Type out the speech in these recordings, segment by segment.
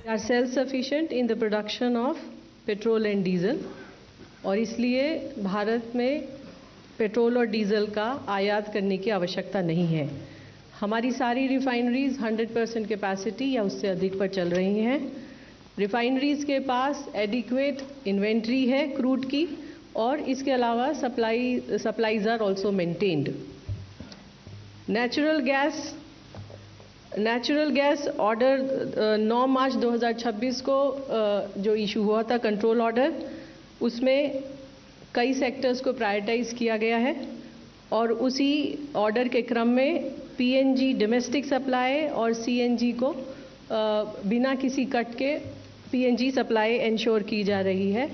Are self sufficient in the production of petrol and diesel और इसलिए भारत में petrol और डीजल का आयात करने की आवश्यकता नहीं है। हमारी सारी रिफाइनरीज 100% कैपेसिटी या उससे अधिक पर चल रही हैं। रिफाइनरीज के पास एडिक्वेट इन्वेंट्री है क्रूड की और इसके अलावा supplies are also maintained. Natural gas order 9 March 2026 को जो इशू हुआ था कंट्रोल ऑर्डर, उसमें कई सेक्टर्स को प्रायोरिटाइज किया गया है और उसी ऑर्डर के क्रम में पीएनजी डोमेस्टिक सप्लाई और सीएनजी को बिना किसी कट के पीएनजी सप्लाई इंश्योर की जा रही है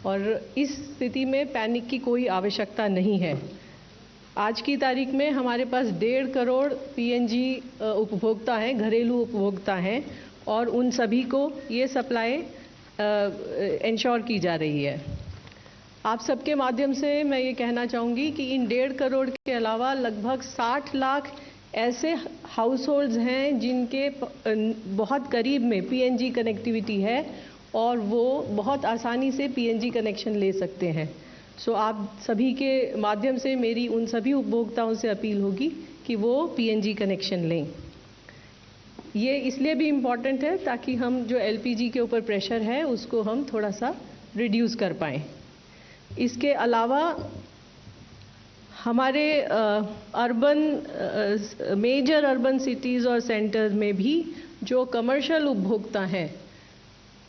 और इस स्थिति में पैनिक की कोई आवश्यकता नहीं है। आज की तारीख में हमारे पास 1.5 करोड़ पीएनजी उपभोक्ता हैं, घरेलू उपभोक्ता हैं और उन सभी को ये सप्लाई इंश्योर की जा रही है। आप सबके माध्यम से मैं ये कहना चाहूँगी कि इन 1.5 करोड़ के अलावा लगभग 60 लाख ऐसे हाउस होल्ड्स हैं जिनके बहुत करीब में पीएनजी कनेक्टिविटी है और वो बहुत आसानी से पीएनजी कनेक्शन ले सकते हैं। सो आप सभी के माध्यम से मेरी उन सभी उपभोक्ताओं से अपील होगी कि वो पीएनजी कनेक्शन लें। ये इसलिए भी इम्पॉर्टेंट है ताकि हम जो एलपीजी के ऊपर प्रेशर है उसको हम थोड़ा सा रिड्यूस कर पाएँ। इसके अलावा हमारे मेजर अर्बन सिटीज़ और सेंटर्स में भी जो कमर्शियल उपभोक्ता हैं,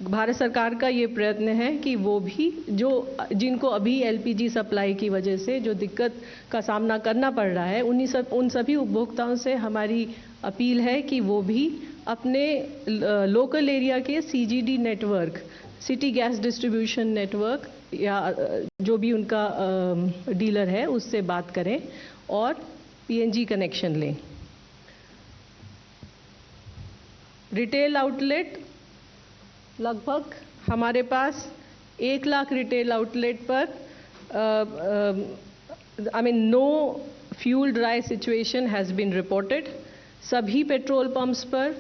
भारत सरकार का ये प्रयत्न है कि वो भी जिनको अभी एलपीजी सप्लाई की वजह से जो दिक्कत का सामना करना पड़ रहा है, उन सभी उपभोक्ताओं से हमारी अपील है कि वो भी अपने लोकल एरिया के CGD network, city gas distribution network या जो भी उनका डीलर है उससे बात करें और पीएनजी कनेक्शन लें। रिटेल आउटलेट लगभग हमारे पास 1 लाख रिटेल आउटलेट पर no fuel dry situation has been reported. सभी पेट्रोल पंप्स पर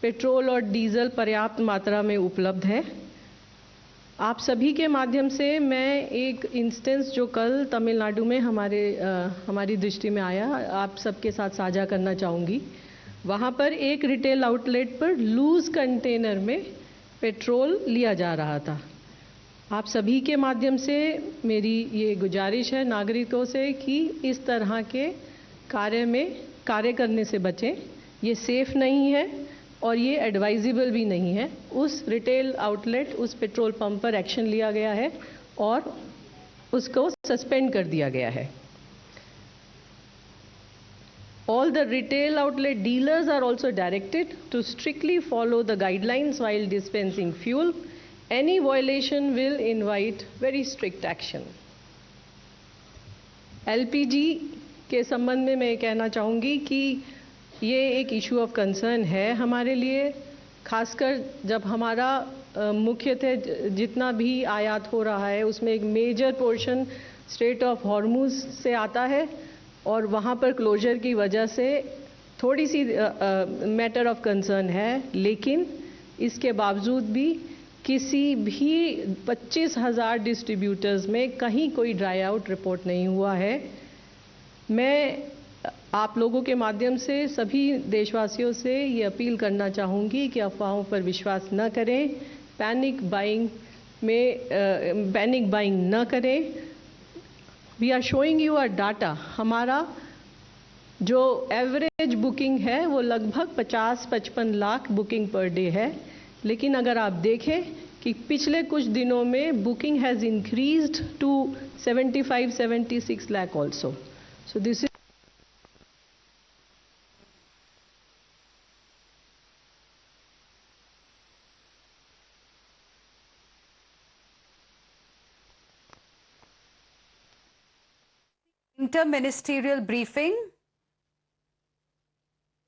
पेट्रोल और डीजल पर्याप्त मात्रा में उपलब्ध है। आप सभी के माध्यम से मैं एक इंस्टेंस जो कल तमिलनाडु में हमारी दृष्टि में आया, आप सबके साथ साझा करना चाहूँगी। वहाँ पर एक रिटेल आउटलेट पर लूज कंटेनर में पेट्रोल लिया जा रहा था। आप सभी के माध्यम से मेरी ये गुजारिश है नागरिकों से कि इस तरह के कार्य करने से बचें। ये सेफ नहीं है और ये एडवाइजेबल भी नहीं है। उस रिटेल आउटलेट, उस पेट्रोल पंप पर एक्शन लिया गया है और उसको सस्पेंड कर दिया गया है। All the retail outlet dealers are also directed to strictly follow the guidelines while dispensing fuel. Any violation will invite very strict action. LPG के संबंध में मैं कहना चाहूँगी कि ये एक इशू ऑफ कंसर्न है हमारे लिए, खासकर जब हमारा मुख्यतः जितना भी आयात हो रहा है उसमें एक major portion strait of Hormuz से आता है और वहाँ पर क्लोजर की वजह से थोड़ी सी मैटर ऑफ कंसर्न है। लेकिन इसके बावजूद भी किसी भी 25,000 डिस्ट्रीब्यूटर्स में कहीं कोई ड्राई आउट रिपोर्ट नहीं हुआ है। मैं आप लोगों के माध्यम से सभी देशवासियों से ये अपील करना चाहूँगी कि अफवाहों पर विश्वास न करें, पैनिक बाइंग न करें। We are showing you a data. हमारा जो एवरेज बुकिंग है वो लगभग 50-55 लाख बुकिंग पर डे है, लेकिन अगर आप देखें कि पिछले कुछ दिनों में booking has increased to 75-76 lakh also. So this is interministerial briefing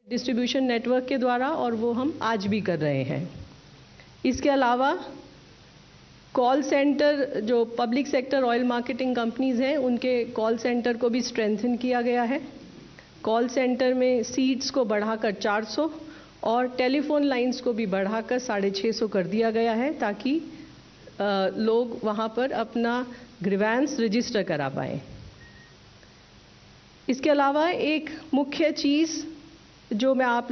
distribution network के द्वारा और वो हम आज भी कर रहे हैं। इसके अलावा कॉल सेंटर, जो public sector oil marketing companies हैं, उनके कॉल सेंटर को भी स्ट्रेंथन किया गया है। कॉल सेंटर में सीट्स को बढ़ाकर 400 और टेलीफोन लाइंस को भी बढ़ाकर 650 कर दिया गया है ताकि लोग वहाँ पर अपना ग्रीवेंस रजिस्टर करा पाएँ। इसके अलावा एक मुख्य चीज़ जो मैं आप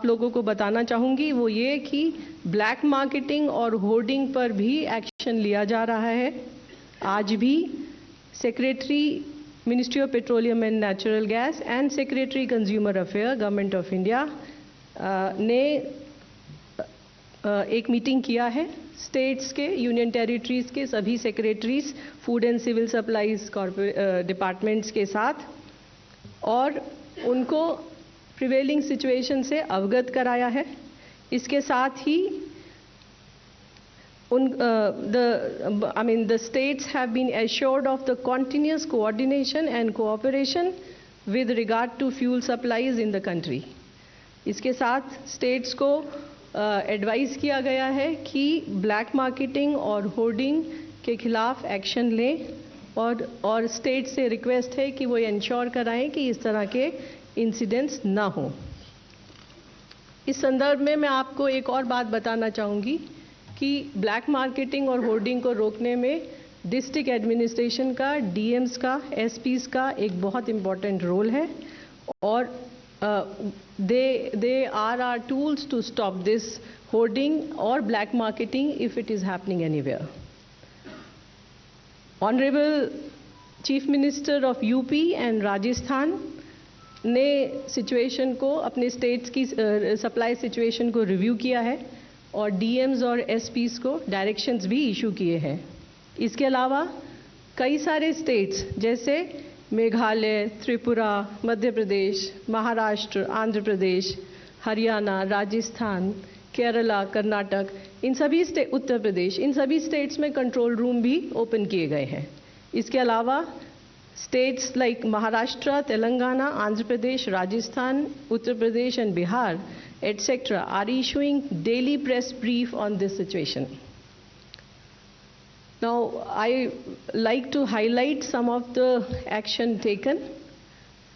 लोगों को बताना चाहूँगी वो ये कि ब्लैक मार्केटिंग और होर्डिंग पर भी एक्शन लिया जा रहा है। आज भी secretary ministry of petroleum and natural gas and secretary consumer affair government of India ने एक मीटिंग किया है स्टेट्स के, यूनियन टेरिटरीज के सभी secretaries, food and civil supplies departments के साथ, और उनको प्रिवेलिंग सिचुएशन से अवगत कराया है। इसके साथ ही the states have been assured of the continuous coordination and cooperation with regard to fuel supplies in the country. इसके साथ स्टेट्स को एडवाइस किया गया है कि ब्लैक मार्केटिंग और होर्डिंग के खिलाफ एक्शन लें, और स्टेट से रिक्वेस्ट है कि वो इंश्योर कराएं कि इस तरह के इंसिडेंट्स ना हो। इस संदर्भ में मैं आपको एक और बात बताना चाहूँगी कि ब्लैक मार्केटिंग और होर्डिंग को रोकने में डिस्ट्रिक्ट एडमिनिस्ट्रेशन का, डीएम्स का, एसपीज का एक बहुत इम्पॉर्टेंट रोल है, और they are our tools to stop this hoarding or black marketing if it is happening anywhere. Honorable Chief Minister of UP and Rajasthan ने सिचुएशन को, अपने स्टेट्स की सप्लाई सिचुएशन को रिव्यू किया है और डीएम्स और एसपीज को डायरेक्शंस भी इशू किए हैं। इसके अलावा कई सारे स्टेट्स जैसे मेघालय, त्रिपुरा, मध्य प्रदेश, महाराष्ट्र, आंध्र प्रदेश, हरियाणा, राजस्थान, केरला, कर्नाटक, उत्तर प्रदेश, इन सभी स्टेट्स में कंट्रोल रूम भी ओपन किए गए हैं। इसके अलावा states like Maharashtra, Telangana, Andhra Pradesh, Rajasthan, Uttar Pradesh and Bihar etc. are issuing daily press brief on this situation. Now, I like to highlight some of the action taken.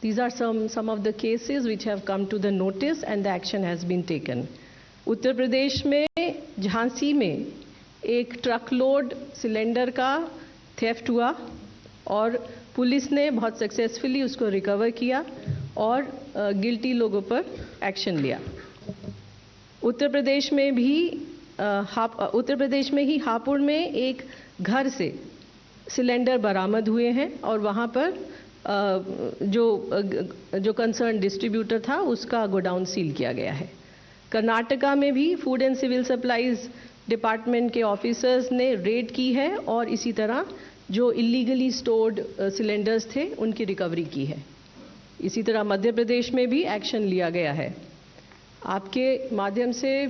These are some of the cases which have come to the notice and the action has been taken. Uttar Pradesh में झांसी में एक ट्रकलोड cylinder का theft हुआ और police ने बहुत successfully उसको recover किया और गिल्टी लोगों पर एक्शन लिया। उत्तर प्रदेश में ही हापुड़ में एक घर से सिलेंडर बरामद हुए हैं और वहाँ पर जो कंसर्न डिस्ट्रीब्यूटर था उसका गोडाउन सील किया गया है। कर्नाटका में भी food and civil supplies department के ऑफिसर्स ने रेड की है और इसी तरह जो इलीगली स्टोर्ड सिलेंडर्स थे उनकी रिकवरी की है। इसी तरह मध्य प्रदेश में भी एक्शन लिया गया है। आपके माध्यम से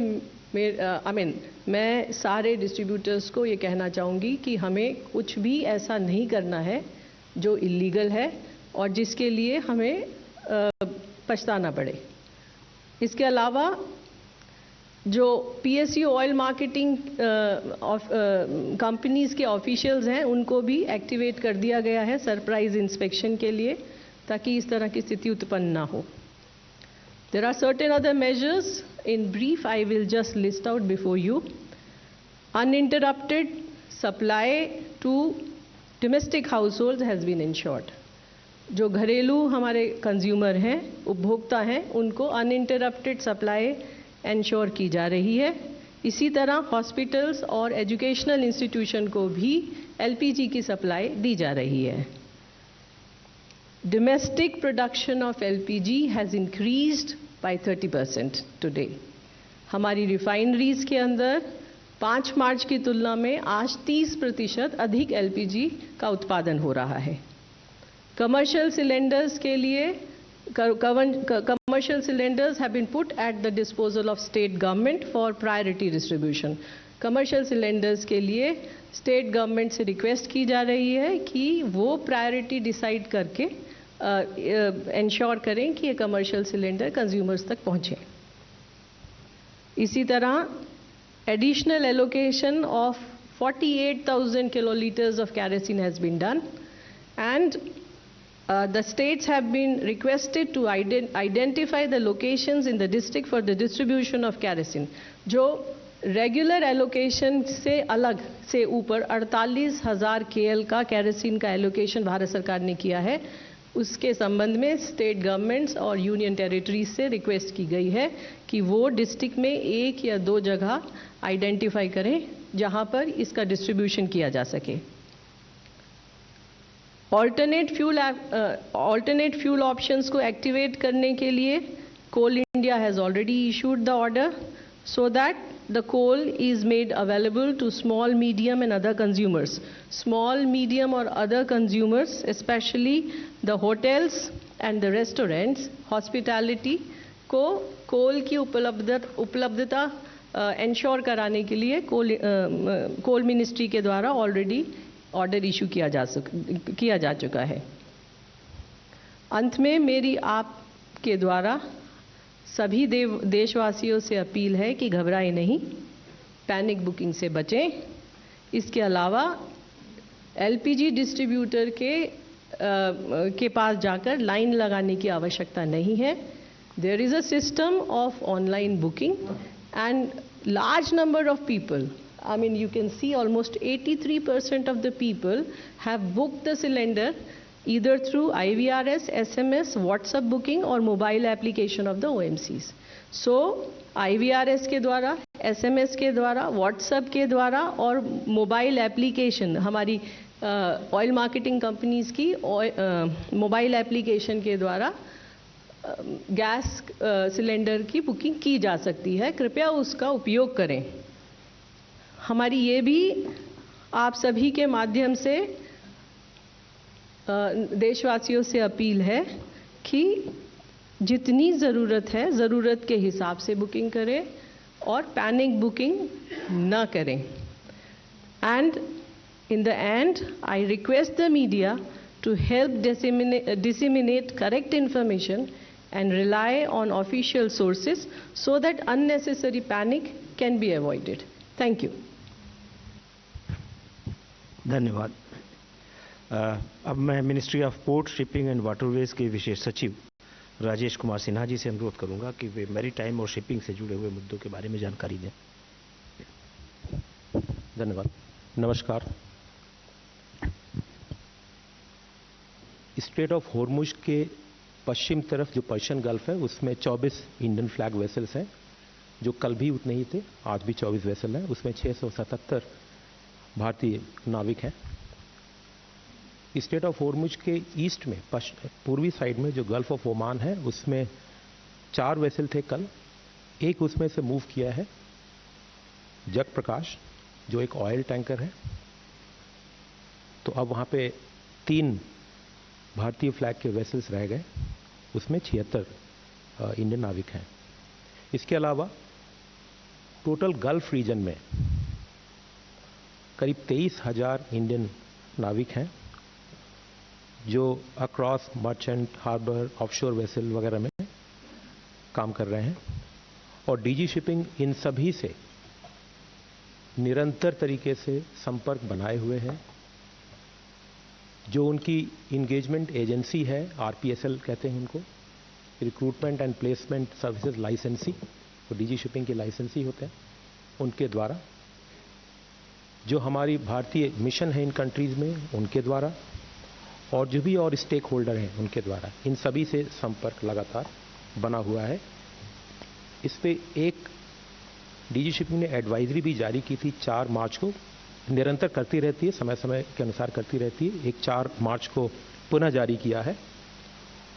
मैं सारे डिस्ट्रीब्यूटर्स को ये कहना चाहूँगी कि हमें कुछ भी ऐसा नहीं करना है जो इलीगल है और जिसके लिए हमें पछताना पड़े। इसके अलावा जो पीएसयू ऑयल मार्केटिंग कंपनीज के ऑफिशियल्स हैं उनको भी एक्टिवेट कर दिया गया है सरप्राइज इंस्पेक्शन के लिए, ताकि इस तरह की स्थिति उत्पन्न ना हो। There are certain other measures. In brief, I will just list out before you. Uninterrupted supply to domestic households has been ensured. जो घरेलू हमारे कंज्यूमर हैं, उपभोक्ता हैं, उनको अनइंटरप्टेड सप्लाई इंश्योर की जा रही है। इसी तरह हॉस्पिटल्स और एजुकेशनल इंस्टीट्यूशन को भी एलपीजी की सप्लाई दी जा रही है। Domestic production of LPG has increased by 30% today. हमारी रिफाइनरीज के अंदर 5 मार्च की तुलना में आज 30% अधिक LPG का उत्पादन हो रहा है। कमर्शियल सिलेंडर्स के लिए commercial cylinders have been put at the disposal of state government for priority distribution. Commercial cylinders के लिए स्टेट गवर्नमेंट से रिक्वेस्ट की जा रही है कि वो प्रायोरिटी डिसाइड करके इंश्योर करें कि ये कमर्शियल सिलेंडर कंज्यूमर्स तक पहुँचे। इसी तरह additional allocation of 48,000 kiloliters of kerosene has been done and The states have been requested to identify the locations in the district for the distribution of kerosene. जो regular allocation से अलग से ऊपर 48,000 KL का केरोसिन का allocation Bharat सरकार ने किया है, उसके संबंध में स्टेट गवर्नमेंट्स और यूनियन टेरिटरीज से रिक्वेस्ट की गई है कि वो डिस्ट्रिक्ट में 1 या 2 जगह आइडेंटिफाई करें जहां पर इसका डिस्ट्रीब्यूशन किया जा सके. ऑल्टरनेट फ्यूल ऑप्शंस को एक्टिवेट करने के लिए coal India has already issued the order so that the coal is made available to small, medium and other consumers. Small, medium or other consumers, especially the hotels and the restaurants, hospitality को coal की उपलब्धता ensure कराने के लिए coal ministry के द्वारा already order issue किया जा चुका है. अंत में मेरी आपके द्वारा सभी देशवासियों से अपील है कि घबराएं नहीं, पैनिक बुकिंग से बचें. इसके अलावा एलपीजी डिस्ट्रीब्यूटर के पास जाकर लाइन लगाने की आवश्यकता नहीं है. There is a system of online booking and large number of people, I mean you can see almost 83% of the people have booked the cylinder either through IVRS, SMS, WhatsApp booking or mobile application of the OMCs. So IVRS के द्वारा, SMS के द्वारा, WhatsApp के द्वारा और mobile application हमारी oil marketing companies की mobile application के द्वारा गैस सिलेंडर की बुकिंग की जा सकती है. कृपया उसका उपयोग करें. हमारी ये भी आप सभी के माध्यम से देशवासियों से अपील है कि जितनी ज़रूरत है ज़रूरत के हिसाब से बुकिंग करें और पैनिक बुकिंग न करें. And in the end I request the media to help disseminate correct information and rely on official sources so that unnecessary panic can be avoided. Thank you. धन्यवाद. अब मैं ministry of port, shipping and waterways के विशेष सचिव राजेश कुमार सिन्हा जी से अनुरोध करूंगा कि वे maritime और शिपिंग से जुड़े हुए मुद्दों के बारे में जानकारी दें. धन्यवाद. नमस्कार. स्ट्रेट ऑफ हॉर्मुज के पश्चिम तरफ जो पर्शियन गल्फ है उसमें 24 इंडियन फ्लैग वेसल्स हैं, जो कल भी उतने ही थे. आज भी 24 वेसल हैं. उसमें 677 भारतीय नाविक हैं. स्टेट ऑफ हॉर्मुज के ईस्ट में पूर्वी साइड में जो गल्फ ऑफ ओमान है उसमें 4 वेसल थे कल. एक उसमें से मूव किया है जग प्रकाश, जो एक ऑयल टैंकर है. तो अब वहाँ पे 3 भारतीय फ्लैग के वेसल्स रह गए. उसमें 76 इंडियन नाविक हैं. इसके अलावा टोटल गल्फ रीजन में करीब 23,000 इंडियन नाविक हैं जो across merchant, harbour, offshore vessel वगैरह में काम कर रहे हैं. और डीजी शिपिंग इन सभी से निरंतर तरीके से संपर्क बनाए हुए है. जो उनकी इंगेजमेंट एजेंसी है, आरपीएसएल कहते हैं उनको, रिक्रूटमेंट एंड प्लेसमेंट सर्विसेज लाइसेंसी, वो डीजी शिपिंग के लाइसेंसी होते हैं, उनके द्वारा. जो हमारी भारतीय मिशन है इन कंट्रीज में, उनके द्वारा, और जो भी और स्टेक होल्डर हैं उनके द्वारा, इन सभी से संपर्क लगातार बना हुआ है. इस पे एक डीजी शिपिंग ने एडवाइजरी भी जारी की थी 4 मार्च को. निरंतर करती रहती है, समय समय के अनुसार करती रहती है. एक 4 मार्च को पुनः जारी किया है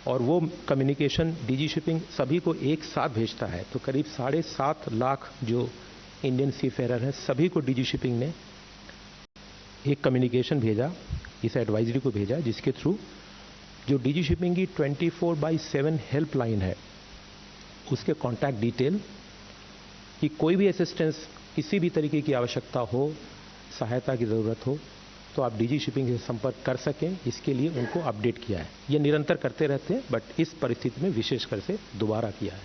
और वो कम्युनिकेशन डीजी शिपिंग सभी को एक साथ भेजता है. तो करीब 7.5 लाख जो इंडियन सीफेरर हैं सभी को डीजी शिपिंग ने एक कम्युनिकेशन भेजा, इस एडवाइजरी को भेजा, जिसके थ्रू जो डीजी शिपिंग की 24/7 हेल्पलाइन है उसके कॉन्टैक्ट डिटेल कि कोई भी असिस्टेंस, किसी भी तरीके की आवश्यकता हो, सहायता की ज़रूरत हो, तो आप डीजी शिपिंग से संपर्क कर सकें, इसके लिए उनको अपडेट किया है. ये निरंतर करते रहते हैं, बट इस परिस्थिति में विशेषकर से दोबारा किया है.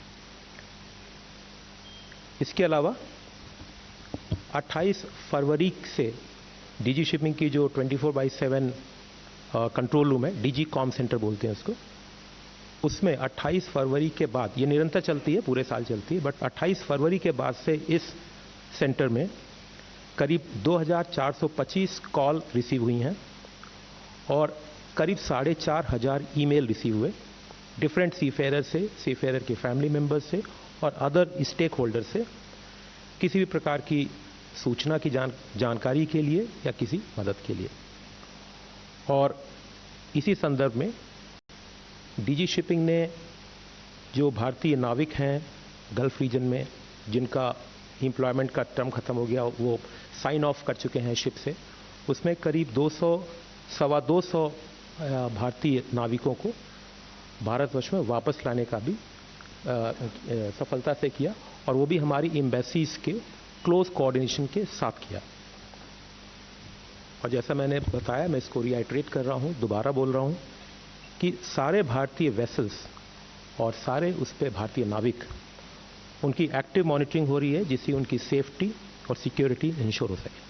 इसके अलावा 28 फरवरी से डीजी शिपिंग की जो 24/7 कंट्रोल रूम है, डीजी कॉम सेंटर बोलते हैं उसको। उसमें 28 फरवरी के बाद, ये निरंतर चलती है, पूरे साल चलती है, बट 28 फरवरी के बाद से इस सेंटर में करीब 2425 कॉल रिसीव हुई हैं और करीब 4,500 ईमेल रिसीव हुए डिफरेंट सीफेयर से, सीफेयर के फैमिली मेंबर्स से और अदर स्टेक होल्डर से, किसी भी प्रकार की सूचना की जानकारी के लिए या किसी मदद के लिए। और इसी संदर्भ में डीजी शिपिंग ने जो भारतीय नाविक हैं गल्फ रीजन में जिनका एम्प्लॉयमेंट का टर्म खत्म हो गया, वो साइन ऑफ कर चुके हैं शिप से, उसमें करीब 200 भारतीय नाविकों को भारतवर्ष में वापस लाने का भी सफलता से किया, और वो भी हमारी एम्बेसीज के क्लोज कोऑर्डिनेशन के साथ किया। और जैसा मैंने बताया, मैं इसको रिआइट्रेट कर रहा हूं, दोबारा बोल रहा हूं कि सारे भारतीय वेसल्स और सारे उस पे भारतीय नाविक, उनकी एक्टिव मॉनिटरिंग हो रही है जिससे उनकी सेफ्टी और सिक्योरिटी इंश्योर हो सके।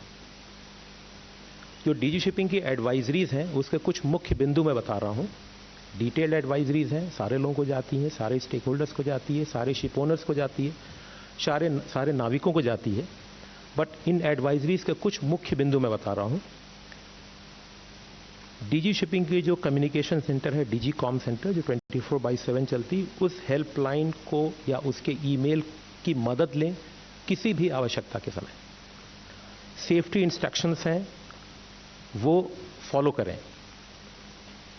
जो डीजी शिपिंग की एडवाइजरीज हैं उसके कुछ मुख्य बिंदु मैं बता रहा हूं। डिटेल्ड एडवाइजरीज हैं, सारे लोगों को जाती हैं, सारे स्टेक होल्डर्स को जाती है, सारे शिप ओनर्स को जाती है, सारे नाविकों को जाती है। बट इन एडवाइजरीज के कुछ मुख्य बिंदु मैं बता रहा हूं। डीजी शिपिंग की जो कम्युनिकेशन सेंटर है, डीजी कॉम सेंटर, जो 24/7 चलती, उस हेल्पलाइन को या उसके ईमेल की मदद लें किसी भी आवश्यकता के समय। सेफ्टी इंस्ट्रक्शंस हैं वो फॉलो करें,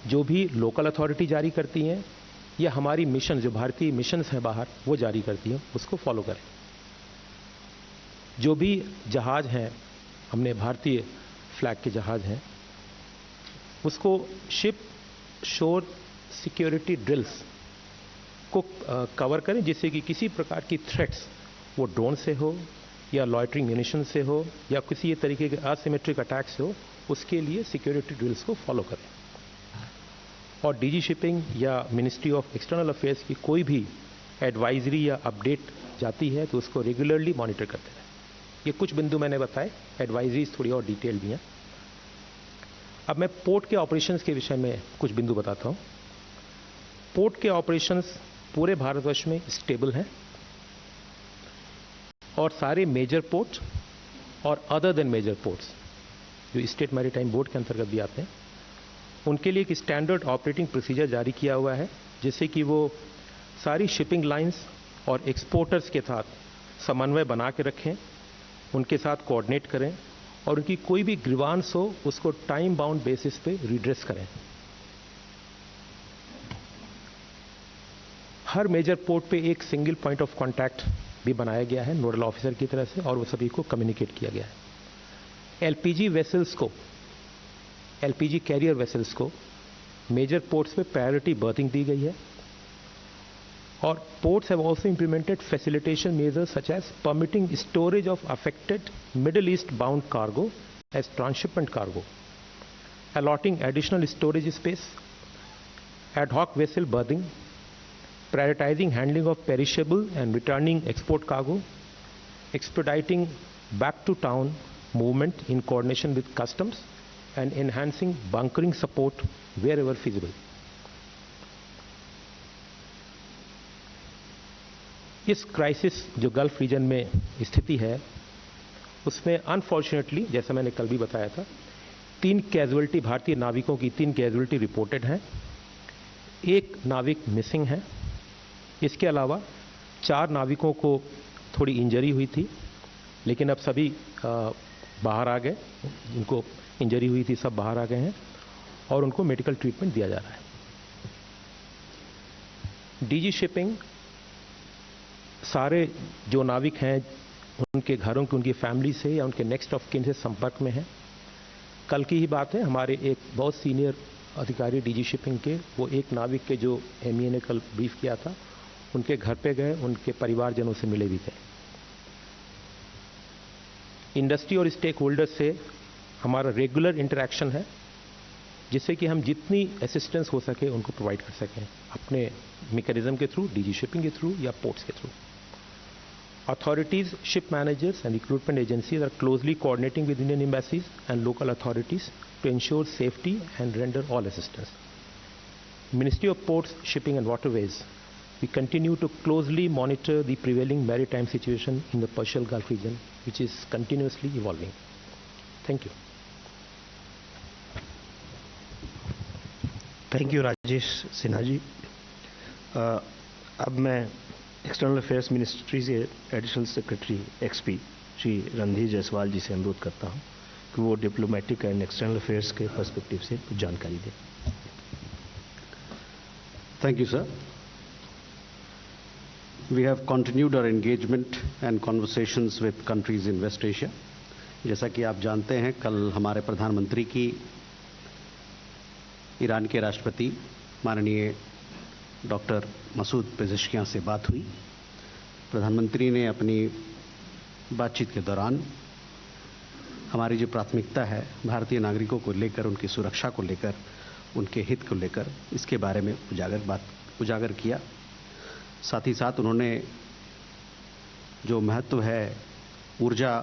जो भी लोकल अथॉरिटी जारी करती हैं या हमारी मिशन, जो भारतीय मिशंस हैं बाहर, वो जारी करती हैं, उसको फॉलो करें। जो भी जहाज हैं, हमने भारतीय फ्लैग के जहाज हैं, उसको शिप शोर सिक्योरिटी ड्रिल्स को कवर करें, जिससे कि किसी प्रकार की थ्रेट्स, वो ड्रोन से हो या लॉयटरिंग म्यूनिशन से हो या किसी तरीके के असिमेट्रिक अटैक से हो, उसके लिए सिक्योरिटी ड्रिल्स को फॉलो करें। और डीजी शिपिंग या मिनिस्ट्री ऑफ एक्सटर्नल अफेयर्स की कोई भी एडवाइजरी या अपडेट जाती है तो उसको रेगुलरली मॉनिटर करते रहें। ये कुछ बिंदु मैंने बताए, एडवाइजरीज थोड़ी और डिटेल भी हैं। अब मैं पोर्ट के ऑपरेशंस के विषय में कुछ बिंदु बताता हूं। पोर्ट के ऑपरेशंस पूरे भारतवर्ष में स्टेबल हैं और सारे मेजर पोर्ट और अदर देन मेजर पोर्ट्स जो स्टेट मैरीटाइम बोर्ड के अंतर्गत भी आते हैं, उनके लिए एक स्टैंडर्ड ऑपरेटिंग प्रोसीजर जारी किया हुआ है, जिससे कि वो सारी शिपिंग लाइंस और एक्सपोर्टर्स के साथ समन्वय बना के रखें, उनके साथ कोऑर्डिनेट करें और उनकी कोई भी ग्रीवांस हो उसको टाइम बाउंड बेसिस पे रिड्रेस करें। हर मेजर पोर्ट पे एक सिंगल पॉइंट ऑफ कांटेक्ट भी बनाया गया है नोडल ऑफिसर की तरह से, और वो सभी को कम्युनिकेट किया गया है। एलपीजी वेसल्स को, एलपीजी कैरियर वेसल्स को मेजर पोर्ट्स पे प्रायोरिटी बर्थिंग दी गई है, और ports have also implemented facilitation measures such as permitting storage of affected Middle East bound cargo as transshipment cargo, allotting additional storage space, ad hoc vessel berthing, prioritizing handling of perishable and returning export cargo, expediting back to town movement in coordination with customs, and enhancing bunkering support wherever feasible. इस crisis जो gulf reason में स्थिति है उसमें unfortunately, जैसा मैंने कल भी बताया था, 3 कैजुअलिटी, भारतीय नाविकों की 3 कैजुअलिटी रिपोर्टेड हैं, 1 नाविक मिसिंग है। इसके अलावा 4 नाविकों को थोड़ी इंजरी हुई थी, लेकिन अब सभी बाहर आ गए, जिनको इंजरी हुई थी सब बाहर आ गए हैं और उनको मेडिकल ट्रीटमेंट दिया जा रहा है। डीजी शिपिंग सारे जो नाविक हैं उनके घरों की, उनकी फैमिली से या उनके नेक्स्ट ऑफ किन से संपर्क में है। कल की ही बात है, हमारे एक बहुत सीनियर अधिकारी डीजी शिपिंग के, वो एक नाविक के जो एमईए ने कल ब्रीफ किया था, उनके घर पे गए, उनके परिवारजनों से मिले भी थे। इंडस्ट्री और स्टेक होल्डर्स से हमारा रेगुलर इंटरेक्शन है, जिससे कि हम जितनी असिस्टेंस हो सके उनको प्रोवाइड कर सकें, अपने मैकेनिज्म के थ्रू, डीजी शिपिंग के थ्रू या पोर्ट्स के through. Authorities, ship managers and recruitment agencies are closely coordinating with Indian embassies and local authorities to ensure safety and render all assistance. Ministry of Ports, Shipping and Waterways, we continue to closely monitor the prevailing maritime situation in the Persian Gulf region, which is continuously evolving. Thank you. Thank you Rajesh Sinha ji. अब मैं external affairs ministry से additional secretary XP Shri Randhir Jaiswal ji से अनुरोध करता हूं कि वो diplomatic and external affairs के पर्सपेक्टिव से कुछ जानकारी दें। Thank you, sir. We have continued our engagement and conversations with countries in West Asia. जैसा कि आप जानते हैं, कल हमारे प्रधानमंत्री की ईरान के राष्ट्रपति माननीय डॉक्टर मसूद पेज़ेश्कियान से बात हुई। प्रधानमंत्री ने अपनी बातचीत के दौरान हमारी जो प्राथमिकता है भारतीय नागरिकों को लेकर, उनकी सुरक्षा को लेकर, उनके हित को लेकर, इसके बारे में उजागर किया। साथ ही साथ उन्होंने जो महत्व है ऊर्जा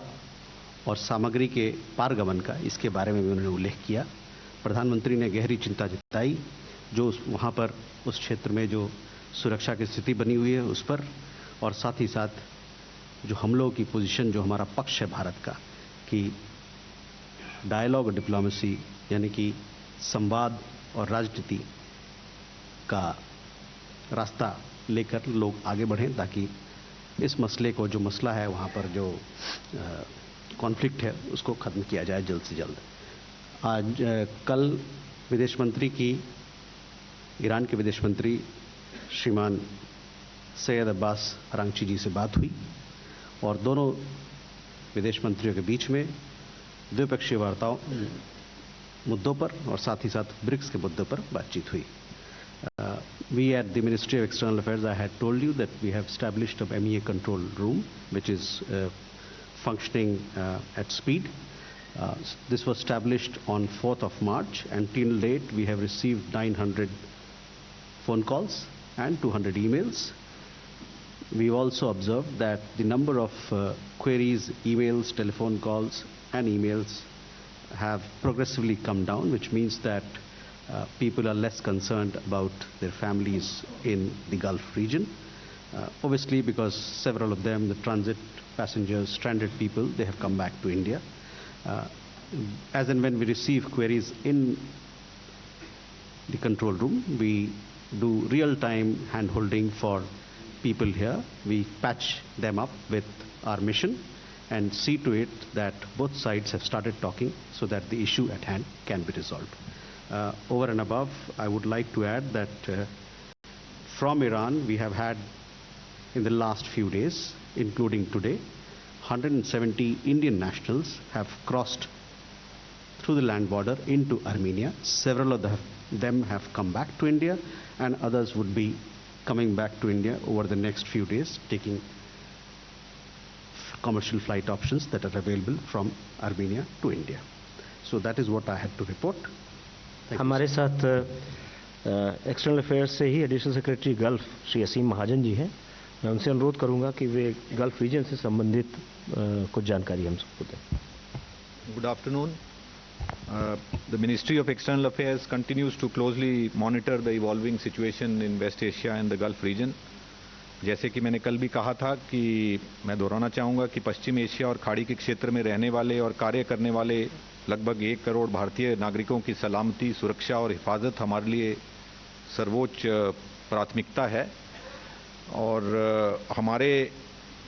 और सामग्री के पारगमन का, इसके बारे में भी उन्होंने उल्लेख किया। प्रधानमंत्री ने गहरी चिंता जताई जो वहाँ पर उस क्षेत्र में जो सुरक्षा की स्थिति बनी हुई है उस पर, और साथ ही साथ जो हम लोगों की पोजीशन, जो हमारा पक्ष है भारत का, कि डायलॉग और डिप्लोमेसी यानी कि संवाद और राजनीति का रास्ता लेकर लोग आगे बढ़ें, ताकि इस मसले को, जो मसला है वहाँ पर जो कॉन्फ्लिक्ट है, उसको ख़त्म किया जाए जल्द से जल्द। आज कल विदेश मंत्री की ईरान के विदेश मंत्री श्रीमान सैयद अब्बास अरांची जी से बात हुई और दोनों विदेश मंत्रियों के बीच में द्विपक्षीय वार्ताओं मुद्दों पर और साथ ही साथ ब्रिक्स के मुद्दों पर बातचीत हुई। We at the Ministry of External Affairs, I had told you that we have established a MEA control room which is functioning at speed. This was established on 4th of March, and till date we have received 900 phone calls and 200 emails. We've also observed that the number of queries, emails, telephone calls and emails have progressively come down, which means that people are less concerned about their families in the Gulf region. Obviously, because several of them, the transit passengers, stranded people, they have come back to India. As and when we receive queries in the control room, we do real-time hand-holding for people here. We patch them up with our mission and see to it that both sides have started talking so that the issue at hand can be resolved. Over and above, I would like to add that from Iran, we have had in the last few days, including today, 170 Indian nationals have crossed through the land border into Armenia. Several of them have come back to India, and others would be coming back to India over the next few days, taking commercial flight options that are available from Armenia to India. So that is what I had to report. हमारे साथ external affairs से ही additional secretary gulf Shri असीम महाजन जी हैं। मैं उनसे अनुरोध करूंगा कि वे gulf reason से संबंधित कुछ जानकारी हम सबको दें। Good afternoon. The Ministry of External Affairs continues to closely monitor the evolving situation in West Asia and the Gulf region. जैसे कि मैंने कल भी कहा था कि मैं दोहराना चाहूँगा कि पश्चिम एशिया और खाड़ी के क्षेत्र में रहने वाले और कार्य करने वाले लगभग 1 करोड़ भारतीय नागरिकों की सलामती, सुरक्षा और हिफाजत हमारे लिए सर्वोच्च प्राथमिकता है और हमारे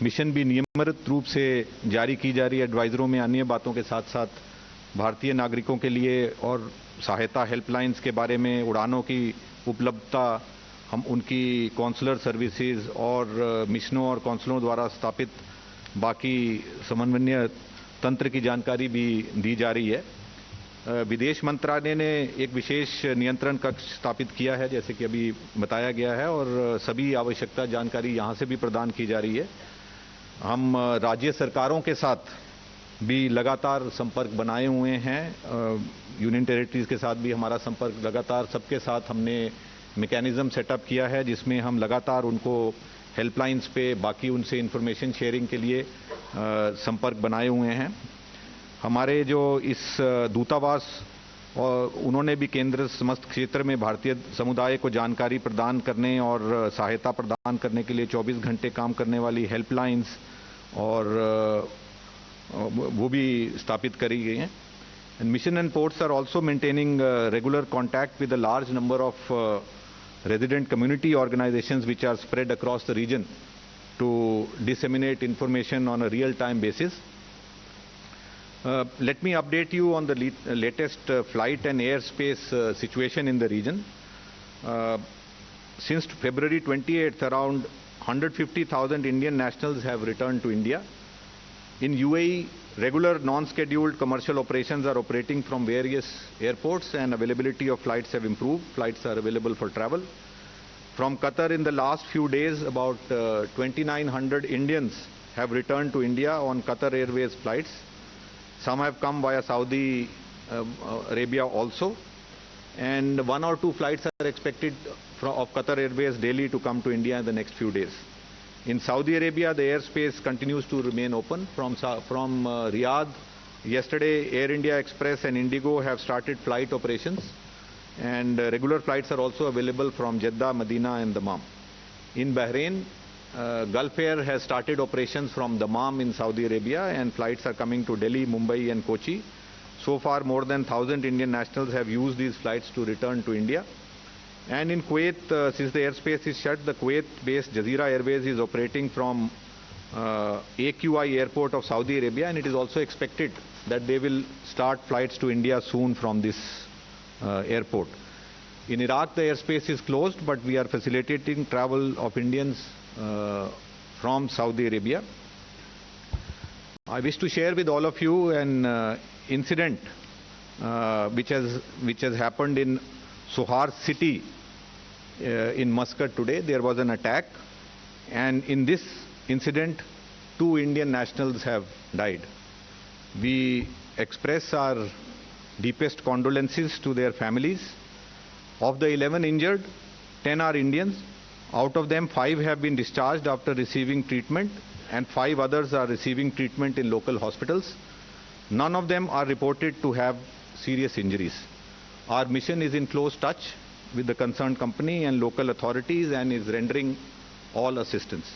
मिशन भी नियमित रूप से जारी की जा रही है। एडवाइजरों में अन्य बातों के साथ साथ भारतीय नागरिकों के लिए और सहायता हेल्पलाइंस के बारे में, उड़ानों की उपलब्धता, हम उनकी कॉन्सुलर सर्विसेज और मिशनों और कौंसलों द्वारा स्थापित बाकी समन्वय तंत्र की जानकारी भी दी जा रही है। विदेश मंत्रालय ने एक विशेष नियंत्रण कक्ष स्थापित किया है, जैसे कि अभी बताया गया है, और सभी आवश्यकता जानकारी यहां से भी प्रदान की जा रही है। हम राज्य सरकारों के साथ भी लगातार संपर्क बनाए हुए हैं। यूनियन टेरिटरीज के साथ भी हमारा संपर्क लगातार, सबके साथ हमने मैकेनिज्म सेटअप किया है जिसमें हम लगातार उनको हेल्पलाइंस पे बाकी उनसे इंफॉर्मेशन शेयरिंग के लिए संपर्क बनाए हुए हैं। हमारे जो इस दूतावास और उन्होंने भी केंद्र समस्त क्षेत्र में भारतीय समुदाय को जानकारी प्रदान करने और सहायता प्रदान करने के लिए 24 घंटे काम करने वाली हेल्पलाइंस और वो भी स्थापित करी गई हैं। And mission and ports are also maintaining regular contact with a large number of resident community organizations which are spread across the region to disseminate information on a real-time basis. Let me update you on the latest flight and airspace situation in the region. Since February 28th, around 150,000 Indian nationals have returned to India. In UAE, regular non-scheduled commercial operations are operating from various airports and availability of flights have improved. Flights are available for travel. From Qatar in the last few days, about 2,900 Indians have returned to India on Qatar Airways flights. Some have come via Saudi Arabia also. And 1 or 2 flights are expected of Qatar Airways daily to come to India in the next few days. In Saudi Arabia, the airspace continues to remain open. From Riyadh, yesterday Air India Express and Indigo have started flight operations, and regular flights are also available from Jeddah, Medina and Dammam. In Bahrain, Gulf Air has started operations from Dammam in Saudi Arabia, and flights are coming to Delhi, Mumbai and Kochi. So far, more than 1,000 Indian nationals have used these flights to return to India. And in Kuwait, since the airspace is shut, the Kuwait-based Jazeera Airways is operating from AQI airport of Saudi Arabia, and it is also expected that they will start flights to India soon from this airport. In Iraq, the airspace is closed, but we are facilitating travel of Indians from Saudi Arabia. I wish to share with all of you an incident which has happened in Sohar city in Muscat today. There was an attack, and in this incident 2 Indian nationals have died. We express our deepest condolences to their families. Of the 11 injured, 10 are Indians. Out of them, 5 have been discharged after receiving treatment, and 5 others are receiving treatment in local hospitals. None of them are reported to have serious injuries. Our mission is in close touch with the concerned company and local authorities and is rendering all assistance.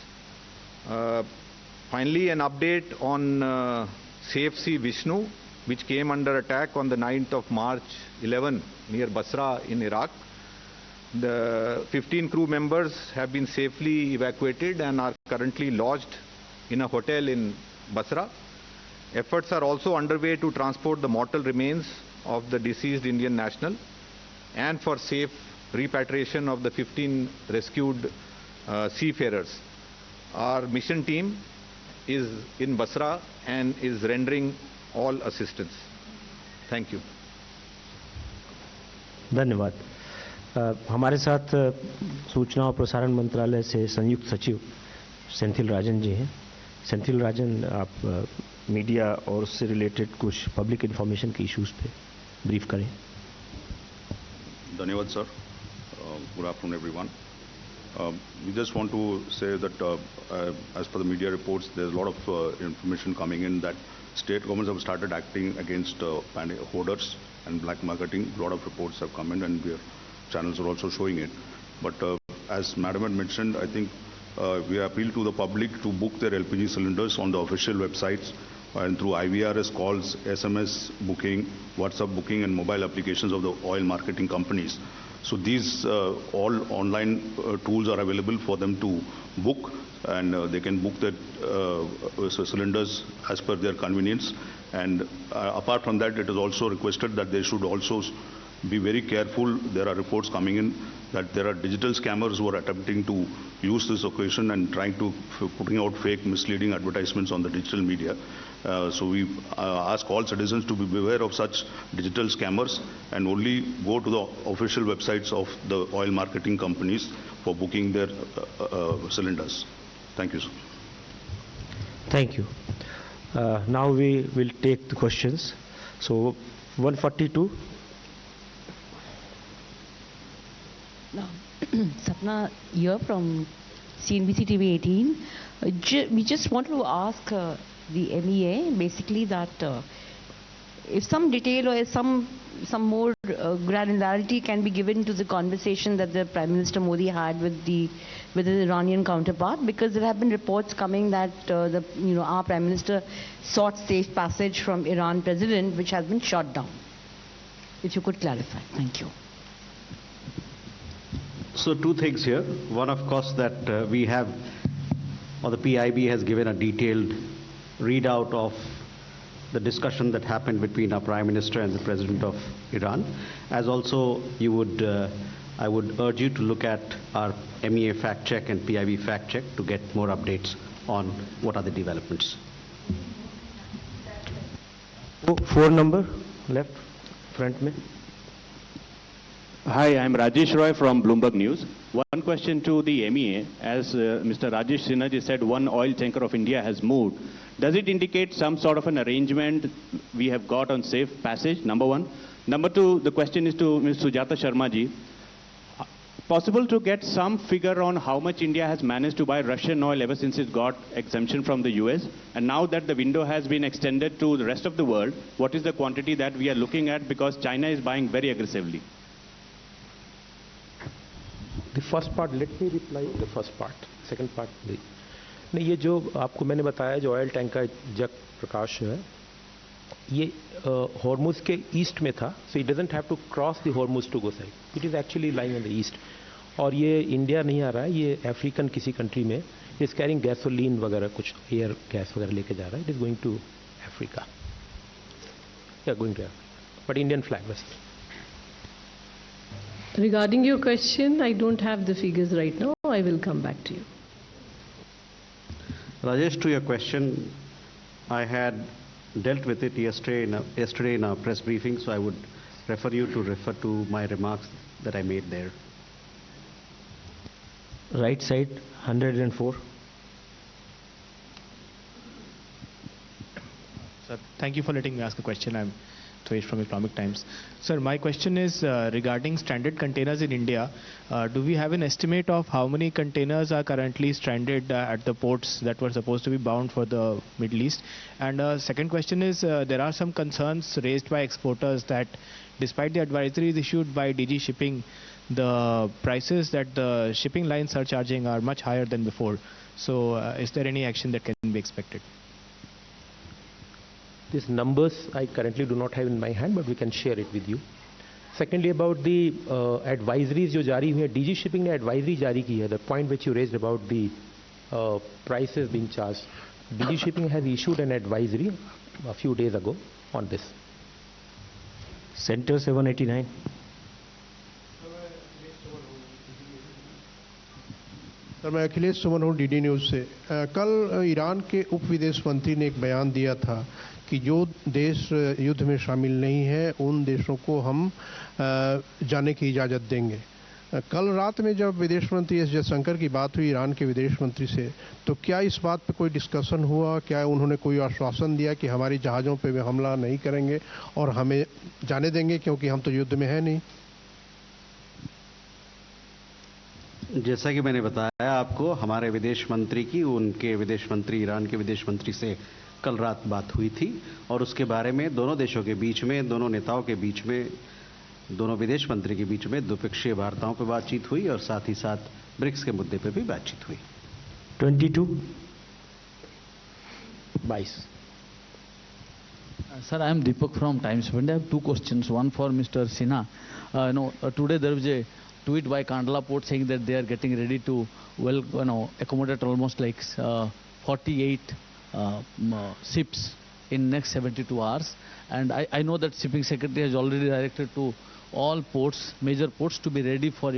Finally, an update on Safe Sea Vishnu, which came under attack on the 9th of March 11 near Basra in Iraq. The 15 crew members have been safely evacuated and are currently lodged in a hotel in Basra. Efforts are also underway to transport the mortal remains of the deceased Indian national and for safe repatriation of the 15 rescued seafarers. Our mission team is in Basra and is rendering all assistance. Thank you. धन्यवाद। हमारे साथ सूचना और प्रसारण मंत्रालय से संयुक्त सचिव सेंथिल राजन जी हैं। सेंथिल राजन, आप मीडिया और उससे रिलेटेड कुछ पब्लिक इंफॉर्मेशन के इश्यूज पे ब्रीफ करें। धन्यवाद sir. Good afternoon everyone. We just want to say that as per the media reports, there's a lot of information coming in that state governments have started acting against hoarders and black marketing. A lot of reports have come in and channels are also showing it. But as Madam had mentioned, I think we appeal to the public to book their LPG cylinders on the official websites and through IVRS calls, SMS booking, WhatsApp booking and mobile applications of the oil marketing companies. So these all online tools are available for them to book, and they can book their cylinders as per their convenience. And apart from that, it is also requested that they should also be very careful. There are reports coming in that there are digital scammers who are attempting to use this occasion and trying to putting out fake, misleading advertisements on the digital media. So we ask all citizens to be beware of such digital scammers and only go to the official websites of the oil marketing companies for booking their cylinders. Thank you, sir. Thank you. Now we will take the questions. So 142. Sapna here from CNBC TV 18. We just wanted to ask the MEA basically that if some detail or some more granularity can be given to the conversation that the Prime Minister Modi had with his Iranian counterpart, because there have been reports coming that our Prime Minister sought safe passage from Iran President, which has been shot down. If you could clarify. Thank you. So two things here. One, of course, that we have, or the PIB has given a detailed readout of the discussion that happened between our Prime Minister and the President of Iran. As also, I would urge you to look at our MEA fact check and PIB fact check to get more updates on what are the developments. 4 number left, front mein. Hi, I'm Rajesh Roy from Bloomberg News. One question to the MEA. As Mr. Rajesh Sinha ji said, one oil tanker of India has moved. Does it indicate some sort of an arrangement we have got on safe passage? Number one. Number two, the question is to Ms. Sujata Sharma ji. Possible to get some figure on how much India has managed to buy Russian oil ever since it got exemption from the US? And now that the window has been extended to the rest of the world, what is the quantity that we are looking at? Because China is buying very aggressively. The first part, let me reply the first part. Second part, नहीं, ये जो आपको मैंने बताया जो oil tanker जग प्रकाश है, ये Hormuz के ईस्ट में था, so it doesn't have to cross the Hormuz to go side. It is actually lying on the east. और ये इंडिया नहीं आ रहा है, ये अफ्रीकन किसी कंट्री में, इज कैरिंग गैसोलीन वगैरह कुछ एयर गैस वगैरह लेके जा रहा है. It is going to Africa, या going to Africa, but Indian flag west. Regarding your question, I don't have the figures right now. I will come back to you. Rajesh, to your question, I had dealt with it yesterday in our press briefing, so I would refer you to my remarks that I made there. Right side, 104. Sir, thank you for letting me ask a question. I'm Thwesh from Economic Times. Sir, my question is regarding stranded containers in India. Do we have an estimate of how many containers are currently stranded at the ports that were supposed to be bound for the Middle East? And second question is, there are some concerns raised by exporters that despite the advisories issued by DG Shipping, the prices that the shipping lines are charging are much higher than before. So is there any action that can be expected? These numbers I currently do not have in my hand, but we can share it with you. Secondly, about the advisories जो जारी हुई है, DG Shipping ने advisory जारी की है. The point which you raised about the prices being charged, DG Shipping has issued an advisory a few days ago on this. Center 789. Sir, मैं अखिलेश सुमन हूँ डीडी न्यूज़ से. कल ईरान के उप विदेश मंत्री ने एक बयान दिया था कि जो देश युद्ध में शामिल नहीं है उन देशों को हम जाने की इजाज़त देंगे. कल रात में जब विदेश मंत्री एस जयशंकर की बात हुई ईरान के विदेश मंत्री से, तो क्या इस बात पे कोई डिस्कशन हुआ? क्या उन्होंने कोई आश्वासन दिया कि हमारी जहाज़ों पे वे हमला नहीं करेंगे और हमें जाने देंगे, क्योंकि हम तो युद्ध में हैं नहीं? जैसा कि मैंने बताया आपको, हमारे विदेश मंत्री की उनके विदेश मंत्री ईरान के विदेश मंत्री से कल रात बात हुई थी और उसके बारे में दोनों देशों के बीच में, दोनों नेताओं के बीच में, दोनों विदेश मंत्री के बीच में द्विपक्षीय वार्ताओं पर बातचीत हुई और साथ ही साथ ब्रिक्स के मुद्दे पर भी बातचीत हुई. 22. Sir, I am Deepak from Times of India. I have two questions. One for Mr. Sinha. Today there was a tweet by Kandla Port saying that they are getting ready to accommodate almost like 48 ships in next 72 hours. And I know that Shipping Secretary has already directed to all ports, major ports, to be ready for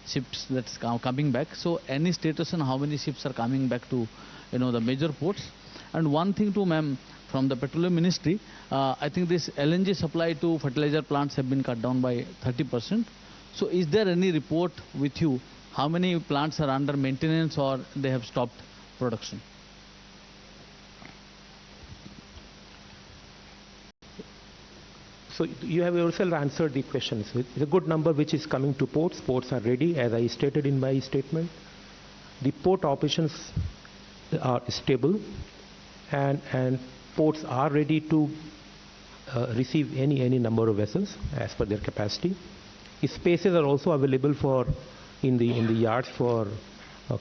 ships that's coming back. So any status on how many ships are coming back to the major ports? And one thing to ma'am, from the Petroleum Ministry, I think this LNG supply to fertilizer plants have been cut down by 30%. So is there any report with you how many plants are under maintenance or they have stopped production? So you have yourself answered the questions. It's a good number which is coming to ports. Ports are ready, as I stated in my statement. The port operations are stable, and ports are ready to receive any number of vessels as per their capacity. Spaces are also available for in the yards for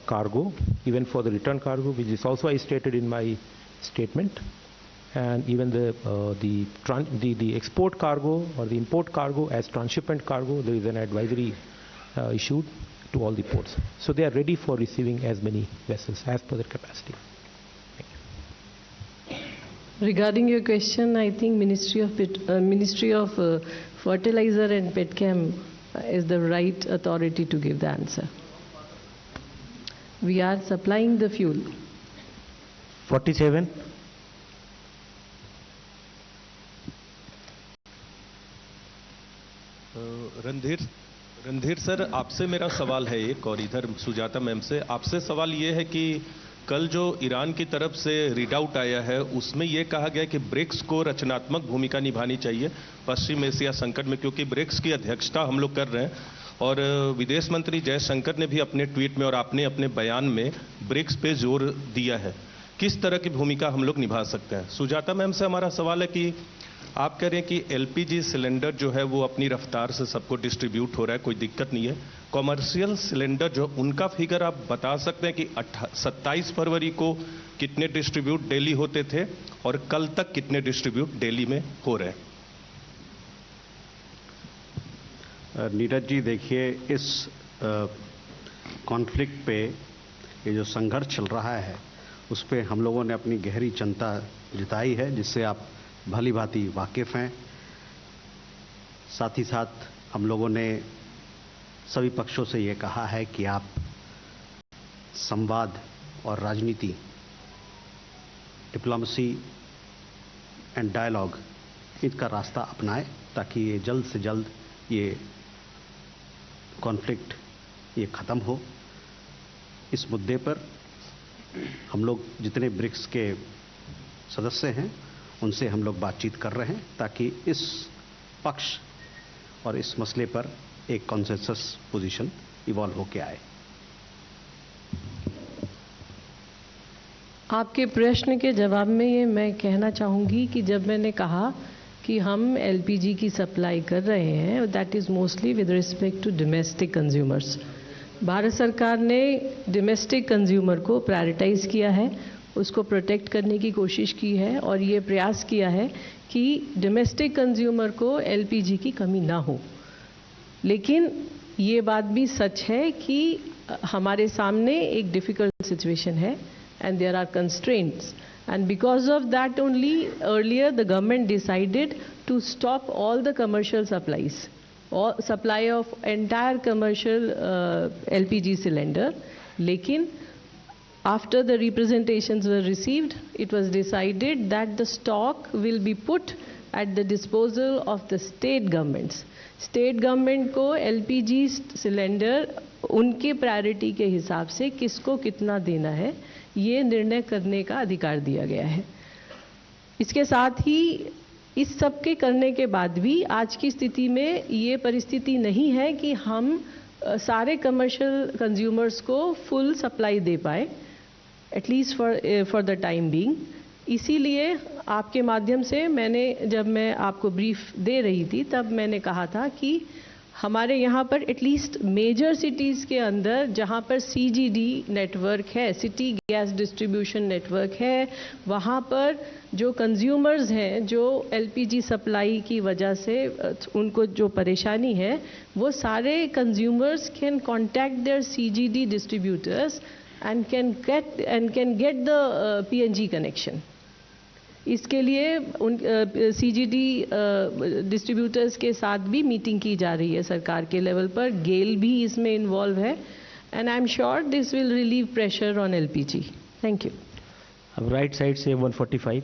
cargo, even for the return cargo, which is also I stated in my statement. And even the export cargo or the import cargo as transshipment cargo, there is an advisory issued to all the ports. So they are ready for receiving as many vessels as per their capacity. Regarding your question, I think Ministry of Fertilizer and Petchem is the right authority to give the answer. We are supplying the fuel. 47. Randhir sir, आपसे मेरा सवाल है एक, और इधर Sujata ma'am से आपसे सवाल ये है कि कल जो ईरान की तरफ से रीडआउट आया है उसमें यह कहा गया कि ब्रिक्स को रचनात्मक भूमिका निभानी चाहिए पश्चिम एशिया संकट में, क्योंकि ब्रिक्स की अध्यक्षता हम लोग कर रहे हैं। और विदेश मंत्री जयशंकर ने भी अपने ट्वीट में और आपने अपने बयान में ब्रिक्स पे जोर दिया है। किस तरह की भूमिका हम लोग निभा सकते हैं? सुजाता मैम से हमारा सवाल है कि आप कह रहे हैं कि एलपीजी सिलेंडर जो है वो अपनी रफ्तार से सबको डिस्ट्रीब्यूट हो रहा है, कोई दिक्कत नहीं है। कॉमर्शियल सिलेंडर जो उनका फिगर आप बता सकते हैं कि 27 फरवरी को कितने डिस्ट्रीब्यूट डेली होते थे और कल तक कितने डिस्ट्रीब्यूट डेली में हो रहे हैं? नीरज जी, देखिए, इस कॉन्फ्लिक्ट पे ये जो संघर्ष चल रहा है उस पे हम लोगों ने अपनी गहरी चिंता जताई है, जिससे आप भली भांति वाकिफ हैं। साथ ही साथ हम लोगों ने सभी पक्षों से ये कहा है कि आप संवाद और राजनीति, डिप्लोमेसी एंड डायलॉग, इनका रास्ता अपनाएं ताकि ये जल्द से जल्द ये कॉन्फ्लिक्ट ये ख़त्म हो। इस मुद्दे पर हम लोग जितने ब्रिक्स के सदस्य हैं उनसे हम लोग बातचीत कर रहे हैं ताकि इस पक्ष और इस मसले पर एक कॉन्सेंसस पोजीशन इवॉल्व होके आए। आपके प्रश्न के जवाब में ये मैं कहना चाहूँगी कि जब मैंने कहा कि हम एलपीजी की सप्लाई कर रहे हैं, that is mostly with respect to domestic consumers. Bharat सरकार ने डोमेस्टिक कंज्यूमर को प्रायोरिटाइज किया है, उसको प्रोटेक्ट करने की कोशिश की है और ये प्रयास किया है कि डोमेस्टिक कंज्यूमर को एलपीजी की कमी ना हो। लेकिन ये बात भी सच है कि हमारे सामने एक डिफ़िकल्ट सिचुएशन है and there are constraints, and because of that only earlier the government decided to stop all the commercial supplies, or supply of entire commercial LPG cylinder. Lekin after the representations were received, it was decided that the stock will be put at the disposal of the state governments. State government को LPG cylinder उनके priority के हिसाब से किसको कितना देना है ये निर्णय करने का अधिकार दिया गया है। इसके साथ ही इस सब के करने के बाद भी आज की स्थिति में ये परिस्थिति नहीं है कि हम सारे कमर्शियल कंज्यूमर्स को फुल सप्लाई दे पाए, at least for the time being. इसीलिए आपके माध्यम से जब मैं आपको ब्रीफ दे रही थी तब मैंने कहा था कि हमारे यहाँ पर एटलीस्ट मेजर सिटीज़ के अंदर जहाँ पर सीजीडी नेटवर्क है, सिटी गैस डिस्ट्रीब्यूशन नेटवर्क है, वहाँ पर जो कंज्यूमर्स हैं जो एलपीजी सप्लाई की वजह से उनको जो परेशानी है, वो सारे consumers can contact their CGD distributors and can get the PNG connection. इसके लिए उन सीजीडी डिस्ट्रीब्यूटर्स के साथ भी मीटिंग की जा रही है सरकार के लेवल पर, गेल भी इसमें इन्वॉल्व है, and I am sure this will relieve pressure on LPG. Thank you. अब राइट साइड से 145।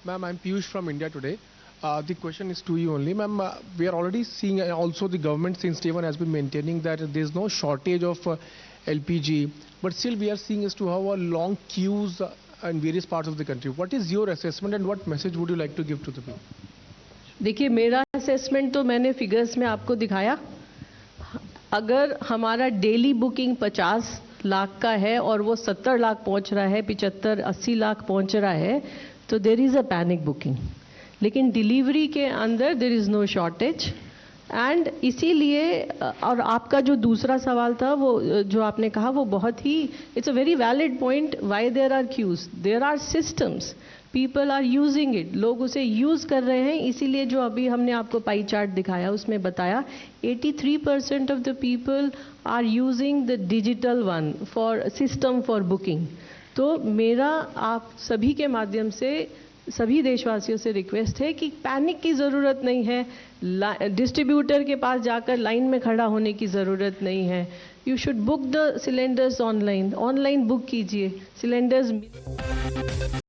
Ma'am, I'm Piyush from India Today. The question is to you only, ma'am. We are already seeing, also the government since day one has been maintaining that there is no shortage of LPG, but still we are seeing as to how long queues in various parts of the country. What is your assessment and what message would you like to give to the people? देखिए, मेरा assessment तो मैंने figures में आपको दिखाया। अगर हमारा daily booking 50 lakh का है और वो 70 लाख पहुंच रहा है, 75-80 लाख पहुंच रहा है, तो there is a panic booking. लेकिन डिलीवरी के अंदर there is no shortage and इसीलिए, और आपका जो दूसरा सवाल था वो जो आपने कहा वो बहुत ही, it's a very valid point, why there are queues, there are systems, people are using it, लोग उसे यूज कर रहे हैं। इसीलिए जो अभी हमने आपको पाई चार्ट दिखाया उसमें बताया 83% of the people are using the digital one for system for booking. तो मेरा आप सभी के माध्यम से सभी देशवासियों से रिक्वेस्ट है कि पैनिक की ज़रूरत नहीं है, डिस्ट्रीब्यूटर के पास जाकर लाइन में खड़ा होने की ज़रूरत नहीं है। You should book the cylinders online book कीजिए सिलेंडर्स।